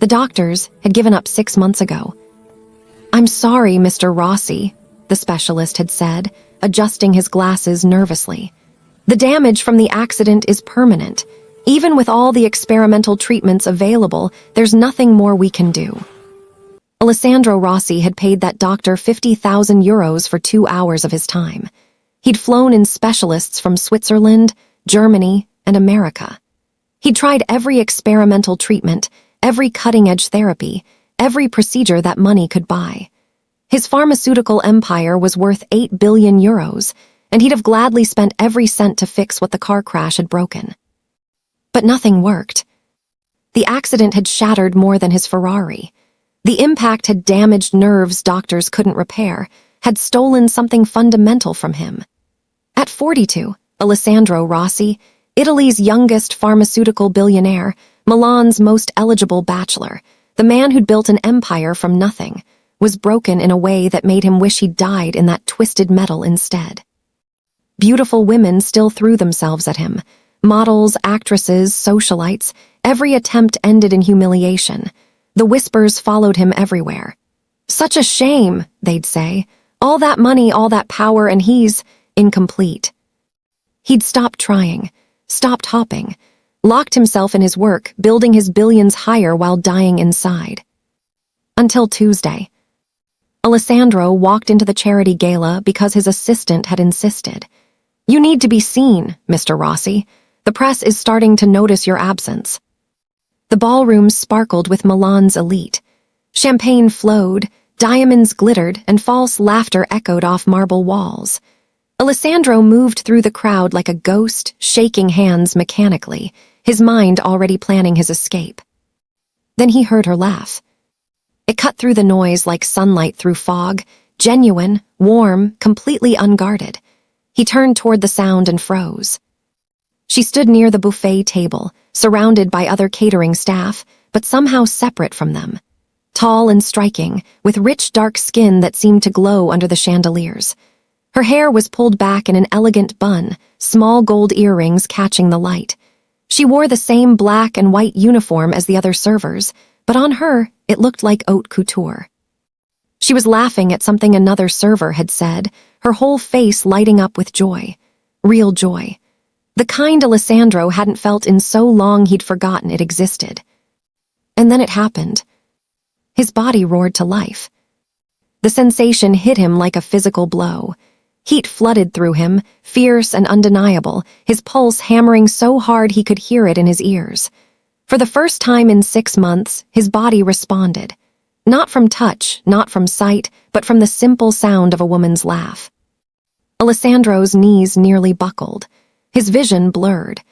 The doctors had given up 6 months ago. "I'm sorry, Mr. Rossi," the specialist had said, adjusting his glasses nervously. "The damage from the accident is permanent. Even with all the experimental treatments available, there's nothing more we can do." Alessandro Rossi had paid that doctor 50,000 euros for 2 hours of his time. He'd flown in specialists from Switzerland, Germany, and America. He'd tried every experimental treatment, every cutting-edge therapy, every procedure that money could buy. His pharmaceutical empire was worth 8 billion euros, and he'd have gladly spent every cent to fix what the car crash had broken. But nothing worked. The accident had shattered more than his Ferrari. The impact had damaged nerves doctors couldn't repair, had stolen something fundamental from him. At 42, Alessandro Rossi, Italy's youngest pharmaceutical billionaire, Milan's most eligible bachelor, the man who'd built an empire from nothing, was broken in a way that made him wish he'd died in that twisted metal instead. Beautiful women still threw themselves at him. Models, actresses, socialites, every attempt ended in humiliation. The whispers followed him everywhere. "Such a shame," they'd say. "All that money, all that power, and he's incomplete." He'd stopped trying, stopped hopping, locked himself in his work, building his billions higher while dying inside. Until Tuesday. Alessandro walked into the charity gala because his assistant had insisted. "You need to be seen, Mr. Rossi. The press is starting to notice your absence." The ballroom sparkled with Milan's elite. Champagne flowed, diamonds glittered, and false laughter echoed off marble walls. Alessandro moved through the crowd like a ghost, shaking hands mechanically, his mind already planning his escape. Then he heard her laugh. It cut through the noise like sunlight through fog, genuine, warm, completely unguarded. He turned toward the sound and froze. She stood near the buffet table, surrounded by other catering staff, but somehow separate from them. Tall and striking, with rich dark skin that seemed to glow under the chandeliers. Her hair was pulled back in an elegant bun, small gold earrings catching the light. She wore the same black and white uniform as the other servers, but on her, it looked like haute couture. She was laughing at something another server had said, her whole face lighting up with joy. Real joy. The kind Alessandro hadn't felt in so long he'd forgotten it existed. And then it happened. His body roared to life. The sensation hit him like a physical blow. Heat flooded through him, fierce and undeniable, his pulse hammering so hard he could hear it in his ears. For the first time in 6 months, his body responded. Not from touch, not from sight, but from the simple sound of a woman's laugh. Alessandro's knees nearly buckled. His vision blurred.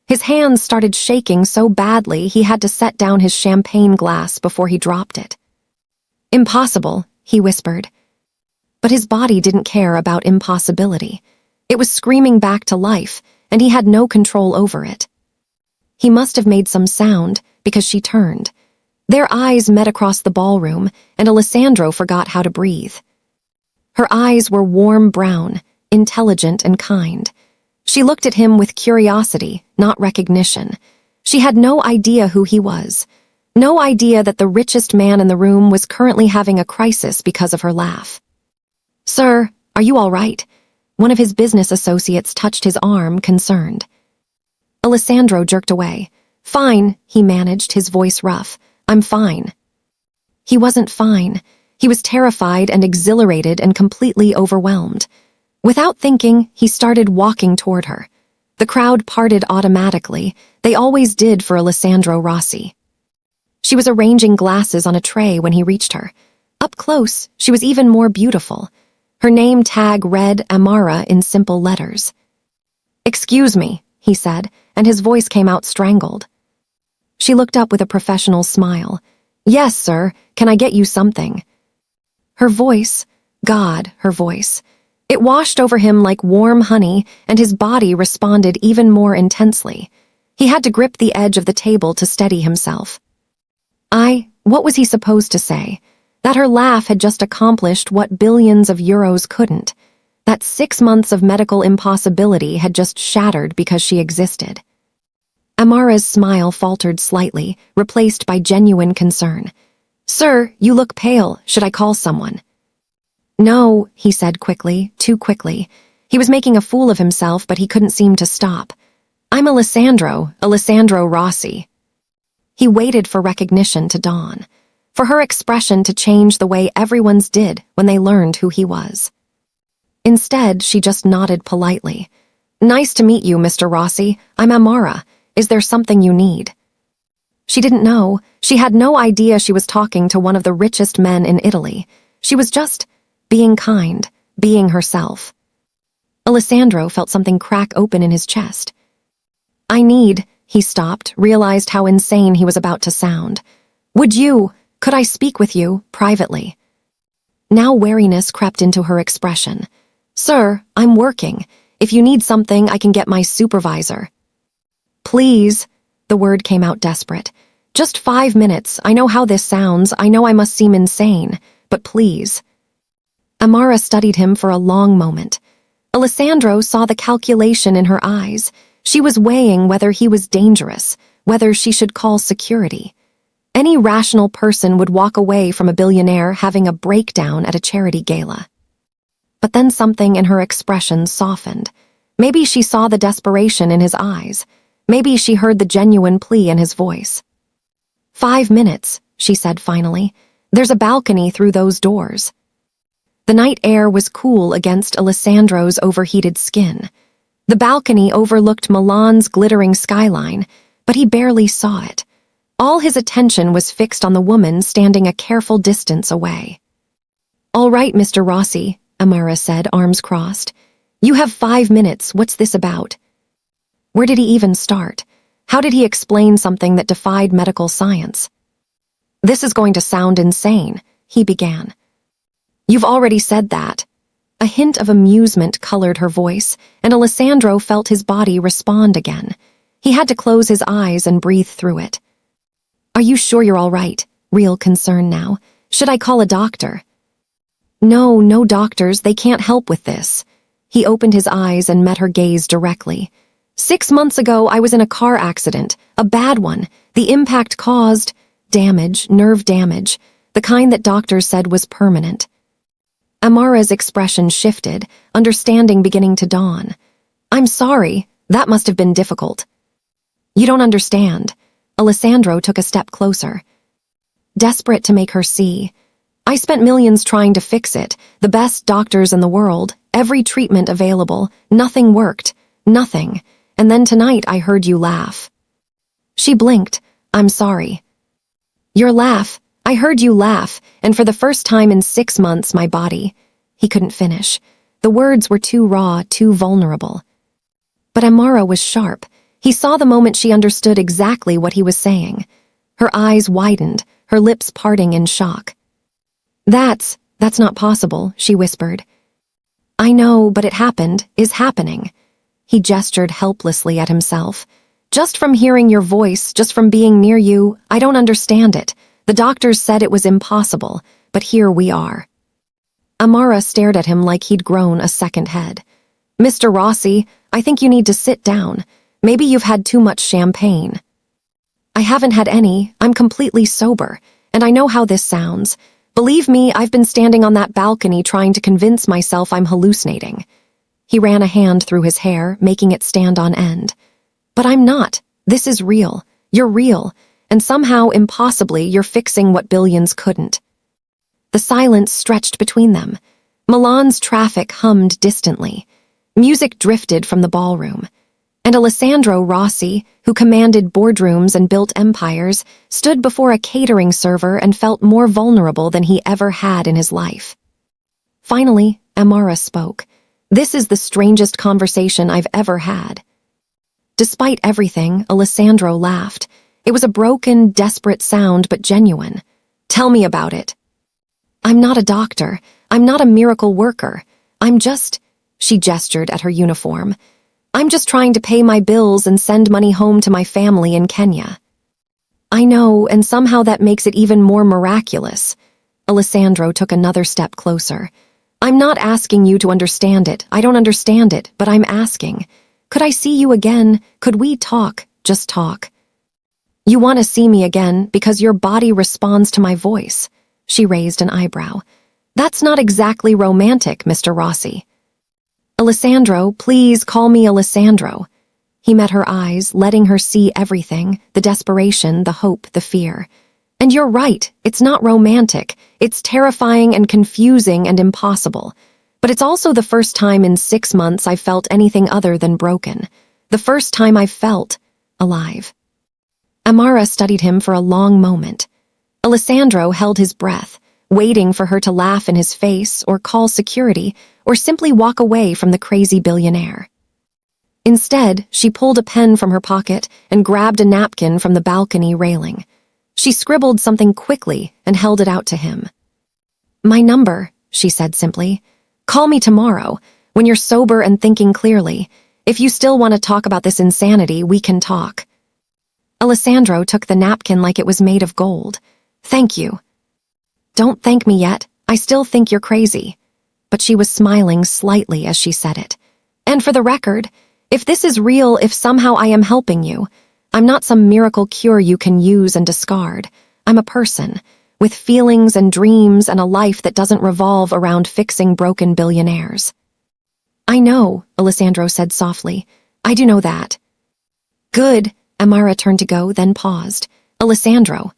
His hands started shaking so badly he had to set down his champagne glass before he dropped it. "Impossible," he whispered. But his body didn't care about impossibility. It was screaming back to life, and he had no control over it. He must have made some sound, because she turned. Their eyes met across the ballroom, and Alessandro forgot how to breathe. Her eyes were warm brown, intelligent and kind. She looked at him with curiosity, not recognition. She had no idea who he was. No idea that the richest man in the room was currently having a crisis because of her laugh. "Sir, are you all right?" One of his business associates touched his arm, concerned. Alessandro jerked away. "Fine," he managed, his voice rough. "I'm fine." He wasn't fine. He was terrified and exhilarated and completely overwhelmed. Without thinking, he started walking toward her. The crowd parted automatically. They always did for Alessandro Rossi. She was arranging glasses on a tray when he reached her. Up close, she was even more beautiful. Her name tag read Amara in simple letters. "Excuse me," he said, and his voice came out strangled. She looked up with a professional smile. "Yes, sir, can I get you something?" Her voice, God, her voice. It washed over him like warm honey, and his body responded even more intensely. He had to grip the edge of the table to steady himself. What was he supposed to say? That her laugh had just accomplished what billions of euros couldn't. That 6 months of medical impossibility had just shattered because she existed. Amara's smile faltered slightly, replaced by genuine concern. "Sir, you look pale. Should I call someone?" "No," he said quickly, too quickly. He was making a fool of himself, but he couldn't seem to stop. "I'm Alessandro Rossi." He waited for recognition to dawn, for her expression to change the way everyone's did when they learned who he was. Instead, she just nodded politely. "Nice to meet you, Mr. Rossi. I'm Amara. Is there something you need?" She didn't know. She had no idea she was talking to one of the richest men in Italy. She was just being kind, being herself. Alessandro felt something crack open in his chest. He stopped, realized how insane he was about to sound. Could I speak with you, privately?" Now wariness crept into her expression. "Sir, I'm working. If you need something, I can get my supervisor." "Please," the word came out desperate. "Just 5 minutes. I know how this sounds. I know I must seem insane, but please." Amara studied him for a long moment. Alessandro saw the calculation in her eyes. She was weighing whether he was dangerous, whether she should call security. Any rational person would walk away from a billionaire having a breakdown at a charity gala. But then something in her expression softened. Maybe she saw the desperation in his eyes. Maybe she heard the genuine plea in his voice. 5 minutes, she said finally. "There's a balcony through those doors." The night air was cool against Alessandro's overheated skin. The balcony overlooked Milan's glittering skyline, but he barely saw it. All his attention was fixed on the woman standing a careful distance away. "All right, Mr. Rossi," Amara said, arms crossed. "You have 5 minutes. What's this about?" Where did he even start? How did he explain something that defied medical science? "This is going to sound insane," he began. "You've already said that." A hint of amusement colored her voice, and Alessandro felt his body respond again. He had to close his eyes and breathe through it. "Are you sure you're all right?" Real concern now. "Should I call a doctor?" No doctors, they can't help with this." He opened his eyes and met her gaze directly. 6 months ago, I was in a car accident, a bad one. The impact caused damage, nerve damage, the kind that doctors said was permanent. Amara's expression shifted, understanding beginning to dawn. "I'm sorry, that must have been difficult." "You don't understand." Alessandro took a step closer. Desperate to make her see. "I spent millions trying to fix it, the best doctors in the world, every treatment available, nothing worked, nothing. And then tonight I heard you laugh." She blinked. "I'm sorry." "Your laugh. I heard you laugh, and for the first time in 6 months my body—" He couldn't finish. The words were too raw, too vulnerable. But Amara was sharp. He saw the moment she understood exactly what he was saying. Her eyes widened, her lips parting in shock. That's not possible," she whispered. "I know, but it happened, is happening." He gestured helplessly at himself. "Just from hearing your voice, just from being near you, I don't understand it. The doctors said it was impossible, but here we are." Amara stared at him like he'd grown a second head. "Mr. Rossi, I think you need to sit down. Maybe you've had too much champagne." "I haven't had any. I'm completely sober, and I know how this sounds. Believe me, I've been standing on that balcony trying to convince myself I'm hallucinating." He ran a hand through his hair, making it stand on end. "But I'm not. This is real. You're real. And somehow, impossibly, you're fixing what billions couldn't." The silence stretched between them. Milan's traffic hummed distantly. Music drifted from the ballroom. And Alessandro Rossi, who commanded boardrooms and built empires, stood before a catering server and felt more vulnerable than he ever had in his life. Finally, Amara spoke. "This is the strangest conversation I've ever had." Despite everything, Alessandro laughed. It was a broken, desperate sound, but genuine. "Tell me about it." "I'm not a doctor. I'm not a miracle worker. I'm just—" She gestured at her uniform. "I'm just trying to pay my bills and send money home to my family in Kenya." "I know, and somehow that makes it even more miraculous." Alessandro took another step closer. "I'm not asking you to understand it. I don't understand it, but I'm asking. Could I see you again? Could we talk just talk. You want to see me again because your body responds to my voice. She raised an eyebrow. That's not exactly romantic, Mr. Rossi. Alessandro, please call me Alessandro. He met her eyes, letting her see everything, the desperation, the hope, the fear. And you're right, it's not romantic. It's terrifying and confusing and impossible. But it's also the first time in 6 months I've felt anything other than broken. The first time I've felt alive. Amara studied him for a long moment. Alessandro held his breath, waiting for her to laugh in his face or call security or simply walk away from the crazy billionaire. Instead, she pulled a pen from her pocket and grabbed a napkin from the balcony railing. She scribbled something quickly and held it out to him. My number, she said simply. Call me tomorrow, when you're sober and thinking clearly. If you still want to talk about this insanity, we can talk. Alessandro took the napkin like it was made of gold. Thank you. Don't thank me yet. I still think you're crazy. But she was smiling slightly as she said it. And for the record, if this is real, if somehow I am helping you, I'm not some miracle cure you can use and discard. I'm a person, with feelings and dreams and a life that doesn't revolve around fixing broken billionaires. I know, Alessandro said softly. I do know that. Good, Amara turned to go, then paused. Alessandro.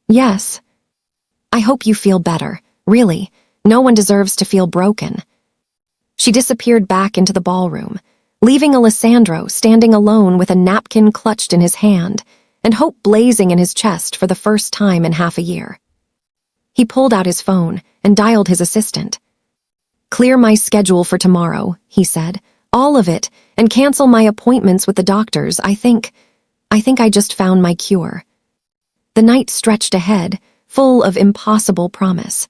Yes. I hope you feel better. Really, no one deserves to feel broken. She disappeared back into the ballroom, leaving Alessandro standing alone with a napkin clutched in his hand and hope blazing in his chest for the first time in half a year. He pulled out his phone and dialed his assistant. Clear my schedule for tomorrow, he said. All of it, and cancel my appointments with the doctors. I think I just found my cure. The night stretched ahead, full of impossible promise.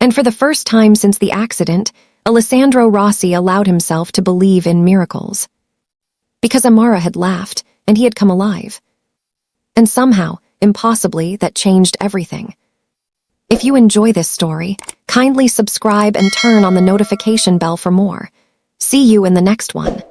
And for the first time since the accident, Alessandro Rossi allowed himself to believe in miracles. Because Amara had laughed, and he had come alive. And somehow, impossibly, that changed everything. If you enjoy this story, kindly subscribe and turn on the notification bell for more. See you in the next one.